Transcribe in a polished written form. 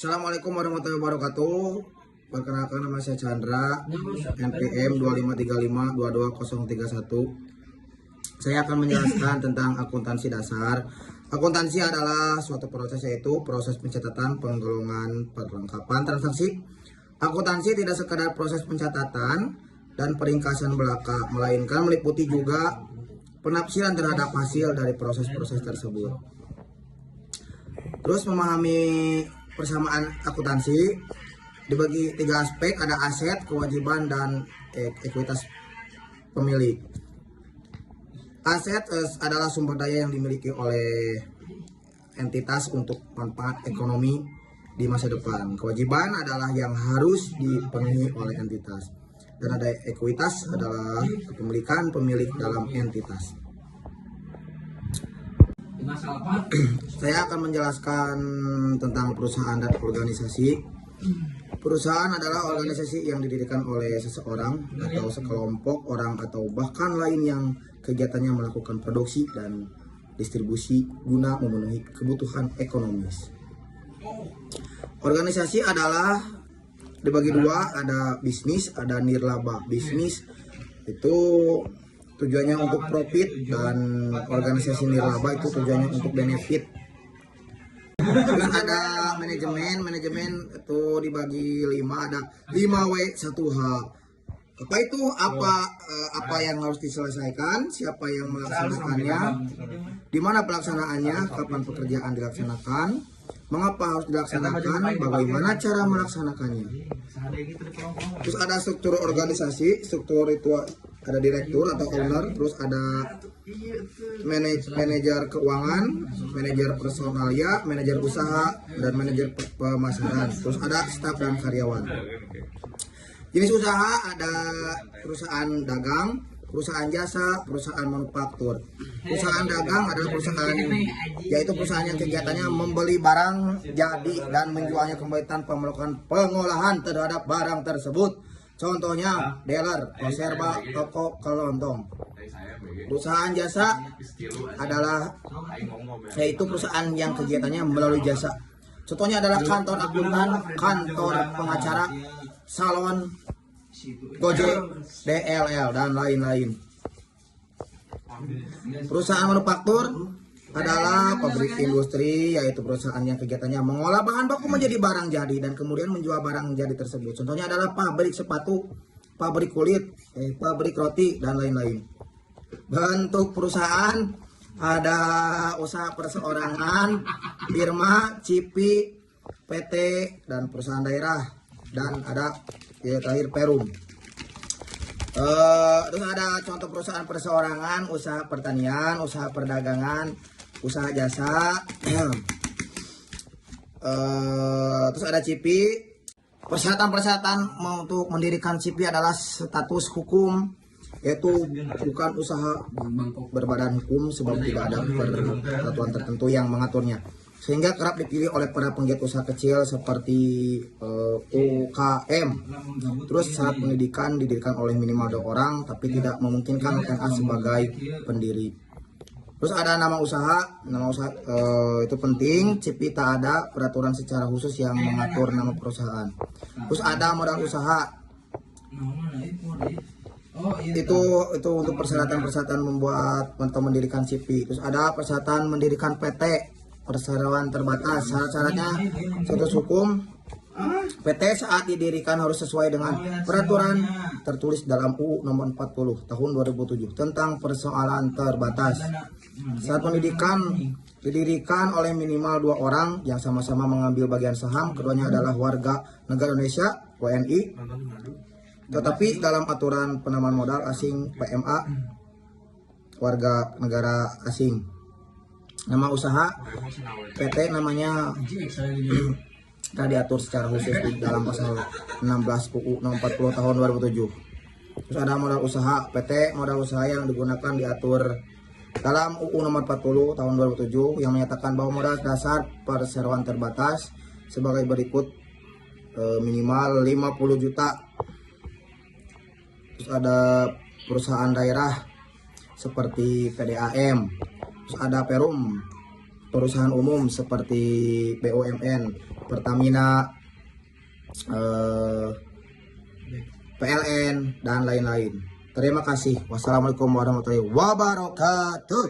Assalamualaikum warahmatullahi wabarakatuh. Perkenalkan, nama saya Chandra, NPM 2535222031. Saya akan menjelaskan tentang akuntansi dasar. Akuntansi adalah suatu proses, yaitu proses pencatatan, penggolongan, perlengkapan transaksi. Akuntansi tidak sekadar proses pencatatan dan peringkasan belaka, melainkan meliputi juga penafsiran terhadap hasil dari proses-proses tersebut. Terus memahami persamaan akuntansi dibagi tiga aspek, ada aset, kewajiban, dan ekuitas pemilik. Aset adalah sumber daya yang dimiliki oleh entitas untuk manfaat ekonomi di masa depan. Kewajiban adalah yang harus dipenuhi oleh entitas. Dan ada ekuitas adalah kepemilikan pemilik dalam entitas. Saya akan menjelaskan tentang perusahaan dan organisasi. Perusahaan adalah organisasi yang didirikan oleh seseorang atau sekelompok orang atau bahkan lain yang kegiatannya melakukan produksi dan distribusi guna memenuhi kebutuhan ekonomis. Organisasi adalah dibagi dua, ada bisnis, ada nirlaba. Bisnis itu tujuannya untuk profit, dan organisasi nirlaba itu tujuannya untuk benefit. Terus ada manajemen itu dibagi 5, ada 5W 1H. Apa itu? Apa yang harus diselesaikan, siapa yang melaksanakannya, di mana pelaksanaannya, kapan pekerjaan dilaksanakan, mengapa harus dilaksanakan, bagaimana cara melaksanakannya. Terus ada struktur organisasi. Struktur itu ada direktur atau owner, terus ada manajer keuangan, manajer personalia, manajer usaha, dan manajer pemasaran. Terus ada staf dan karyawan. Jenis usaha ada perusahaan dagang, perusahaan jasa, perusahaan manufaktur. Perusahaan dagang adalah perusahaan, yaitu perusahaan yang kegiatannya membeli barang jadi dan menjualnya kembali tanpa melakukan pengolahan terhadap barang tersebut. Contohnya dealer, konserba, toko kelontong. Perusahaan jasa adalah yaitu perusahaan yang kegiatannya melalui jasa. Contohnya adalah kantor akuntan, kantor pengacara, salon, Gojek, DLL, dan lain-lain. Perusahaan manufaktur adalah pabrik industri, yaitu perusahaan yang kegiatannya mengolah bahan baku menjadi barang jadi dan kemudian menjual barang jadi tersebut. Contohnya adalah pabrik sepatu, pabrik kulit, pabrik roti, dan lain-lain. Bentuk perusahaan ada usaha perseorangan, firma, CIPI, PT, dan perusahaan daerah, dan ada terakhir Perum. Terus ada contoh perusahaan perseorangan, usaha pertanian, usaha perdagangan, usaha jasa. Terus ada CIPI. Persyaratan-persyaratan untuk mendirikan CIPI adalah status hukum, yaitu bukan usaha berbadan hukum sebab tidak ada peraturan tertentu yang mengaturnya, sehingga kerap dipilih oleh para penggiat usaha kecil seperti UKM. Terus syarat pendidikan didirikan oleh minimal 2 orang, tapi tidak memungkinkan NA sebagai pendiri. Terus ada nama usaha itu penting. CIPI tak ada peraturan secara khusus yang mengatur nama perusahaan. Terus ada modal usaha. Itu untuk persyaratan membuat atau mendirikan CIPI. Terus ada persyaratan mendirikan PT, perseroan terbatas. Syarat-syaratnya status hukum. PT saat didirikan harus sesuai dengan peraturan tertulis dalam UU nomor 40 tahun 2007 tentang persoalan terbatas. Saat pendidikan didirikan oleh minimal 2 orang yang sama-sama mengambil bagian saham. Keduanya adalah warga negara Indonesia, WNI. Tetapi dalam aturan penanaman modal asing PMA, warga negara asing. Nama usaha PT namanya tidak diatur secara khusus di dalam pasal 16 UU nomor 40 tahun 2007. Terus ada modal usaha PT, modal usaha yang digunakan diatur dalam UU nomor 40 tahun 2007 yang menyatakan bahwa modal dasar perseroan terbatas sebagai berikut, minimal 50 juta. Terus ada perusahaan daerah seperti PDAM. Terus ada Perum. perusahaan umum seperti BUMN, Pertamina, PLN, dan lain-lain. Terima kasih. Wassalamualaikum warahmatullahi wabarakatuh.